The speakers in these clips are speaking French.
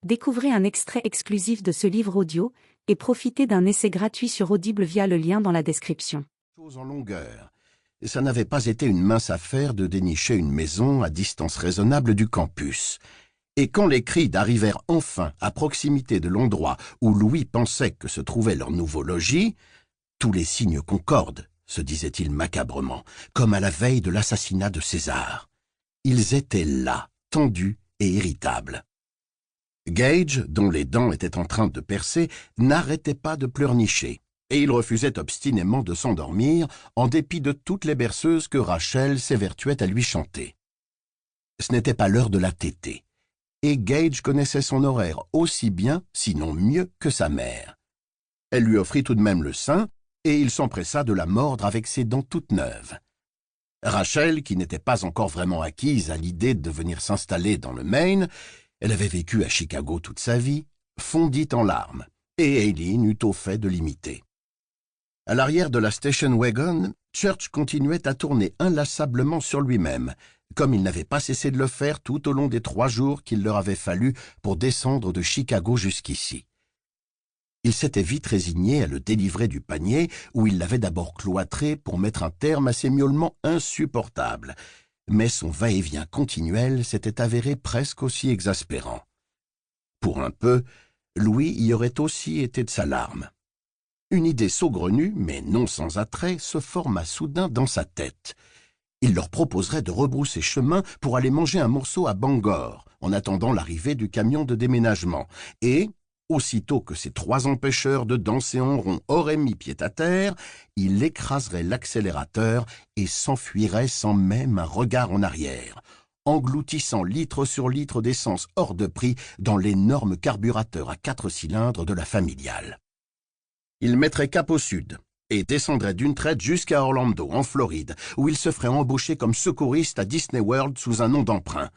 Découvrez un extrait exclusif de ce livre audio et profitez d'un essai gratuit sur Audible via le lien dans la description. Chose en longueur. Et ça n'avait pas été une mince affaire de dénicher une maison à distance raisonnable du campus. Et quand les Creed arrivèrent enfin à proximité de l'endroit où Louis pensait que se trouvait leur nouveau logis, tous les signes concordent, se disait-il macabrement, comme à la veille de l'assassinat de César. Ils étaient là, tendus et irritables. Gage, dont les dents étaient en train de percer, n'arrêtait pas de pleurnicher, et il refusait obstinément de s'endormir en dépit de toutes les berceuses que Rachel s'évertuait à lui chanter. Ce n'était pas l'heure de la tétée, et Gage connaissait son horaire aussi bien, sinon mieux, que sa mère. Elle lui offrit tout de même le sein, et il s'empressa de la mordre avec ses dents toutes neuves. Rachel, qui n'était pas encore vraiment acquise à l'idée de venir s'installer dans le Maine, elle avait vécu à Chicago toute sa vie, fondit en larmes, et Aileen eut au fait de l'imiter. À l'arrière de la station wagon, Church continuait à tourner inlassablement sur lui-même, comme il n'avait pas cessé de le faire tout au long des 3 jours qu'il leur avait fallu pour descendre de Chicago jusqu'ici. Il s'était vite résigné à le délivrer du panier où il l'avait d'abord cloîtré pour mettre un terme à ses miaulements insupportables, mais son va-et-vient continuel s'était avéré presque aussi exaspérant. Pour un peu, Louis y aurait aussi été de sa larme. Une idée saugrenue, mais non sans attrait, se forma soudain dans sa tête. Il leur proposerait de rebrousser chemin pour aller manger un morceau à Bangor, en attendant l'arrivée du camion de déménagement, et, aussitôt que ces 3 empêcheurs de danser en rond auraient mis pied à terre, il écraserait l'accélérateur et s'enfuirait sans même un regard en arrière, engloutissant litre sur litre d'essence hors de prix dans l'énorme carburateur à 4 cylindres de la familiale. Il mettrait cap au sud et descendrait d'une traite jusqu'à Orlando, en Floride, où il se ferait embaucher comme secouriste à Disney World sous un nom d'emprunt.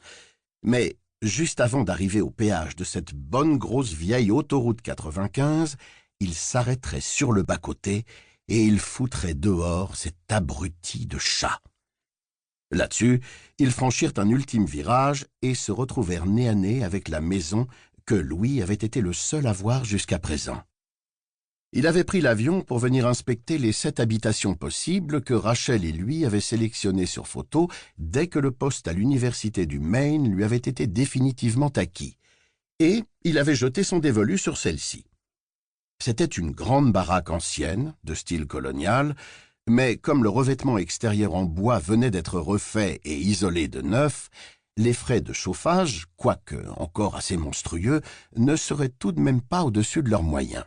Mais juste avant d'arriver au péage de cette bonne grosse vieille autoroute 95, il s'arrêterait sur le bas-côté et il foutrait dehors cet abruti de chat. Là-dessus, ils franchirent un ultime virage et se retrouvèrent nez à nez avec la maison que Louis avait été le seul à voir jusqu'à présent. Il avait pris l'avion pour venir inspecter les 7 habitations possibles que Rachel et lui avaient sélectionnées sur photo dès que le poste à l'université du Maine lui avait été définitivement acquis, et il avait jeté son dévolu sur celle-ci. C'était une grande baraque ancienne, de style colonial, mais comme le revêtement extérieur en bois venait d'être refait et isolé de neuf, les frais de chauffage, quoique encore assez monstrueux, ne seraient tout de même pas au-dessus de leurs moyens.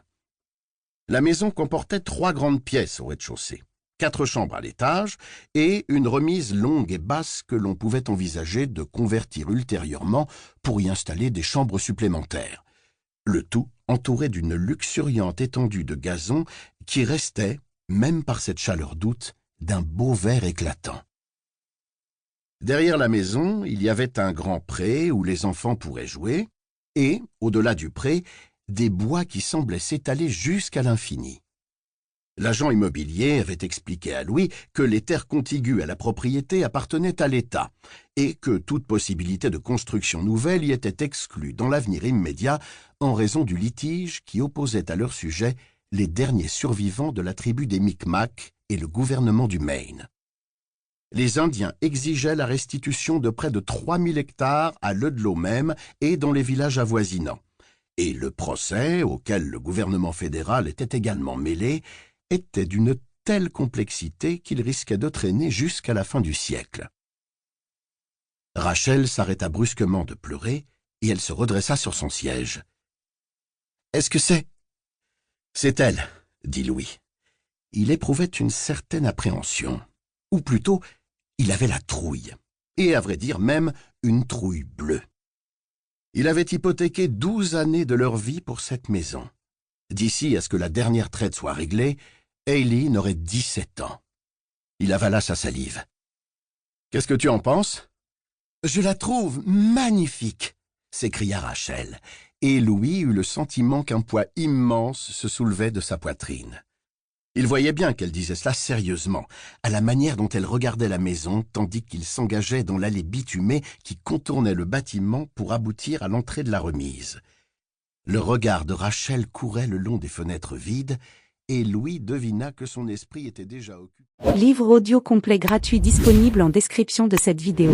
La maison comportait 3 grandes pièces au rez-de-chaussée, 4 chambres à l'étage et une remise longue et basse que l'on pouvait envisager de convertir ultérieurement pour y installer des chambres supplémentaires. Le tout entouré d'une luxuriante étendue de gazon qui restait, même par cette chaleur d'août, d'un beau vert éclatant. Derrière la maison, il y avait un grand pré où les enfants pourraient jouer et, au-delà du pré, des bois qui semblaient s'étaler jusqu'à l'infini. L'agent immobilier avait expliqué à Louis que les terres contiguës à la propriété appartenaient à l'État et que toute possibilité de construction nouvelle y était exclue dans l'avenir immédiat en raison du litige qui opposait à leur sujet les derniers survivants de la tribu des Micmacs et le gouvernement du Maine. Les Indiens exigeaient la restitution de près de 3000 hectares à Ludlow même et dans les villages avoisinants. Et le procès, auquel le gouvernement fédéral était également mêlé, était d'une telle complexité qu'il risquait de traîner jusqu'à la fin du siècle. Rachel s'arrêta brusquement de pleurer et elle se redressa sur son siège. « Est-ce que c'est... »« C'est elle, » dit Louis. Il éprouvait une certaine appréhension, ou plutôt, il avait la trouille, et à vrai dire même une trouille bleue. Il avait hypothéqué 12 années de leur vie pour cette maison. D'ici à ce que la dernière traite soit réglée, Aileen aurait 17 ans. Il avala sa salive. « Qu'est-ce que tu en penses ?»« Je la trouve magnifique !» s'écria Rachel, et Louis eut le sentiment qu'un poids immense se soulevait de sa poitrine. Il voyait bien qu'elle disait cela sérieusement, à la manière dont elle regardait la maison, tandis qu'il s'engageait dans l'allée bitumée qui contournait le bâtiment pour aboutir à l'entrée de la remise. Le regard de Rachel courait le long des fenêtres vides, et Louis devina que son esprit était déjà occupé. Livre audio complet gratuit disponible en description de cette vidéo.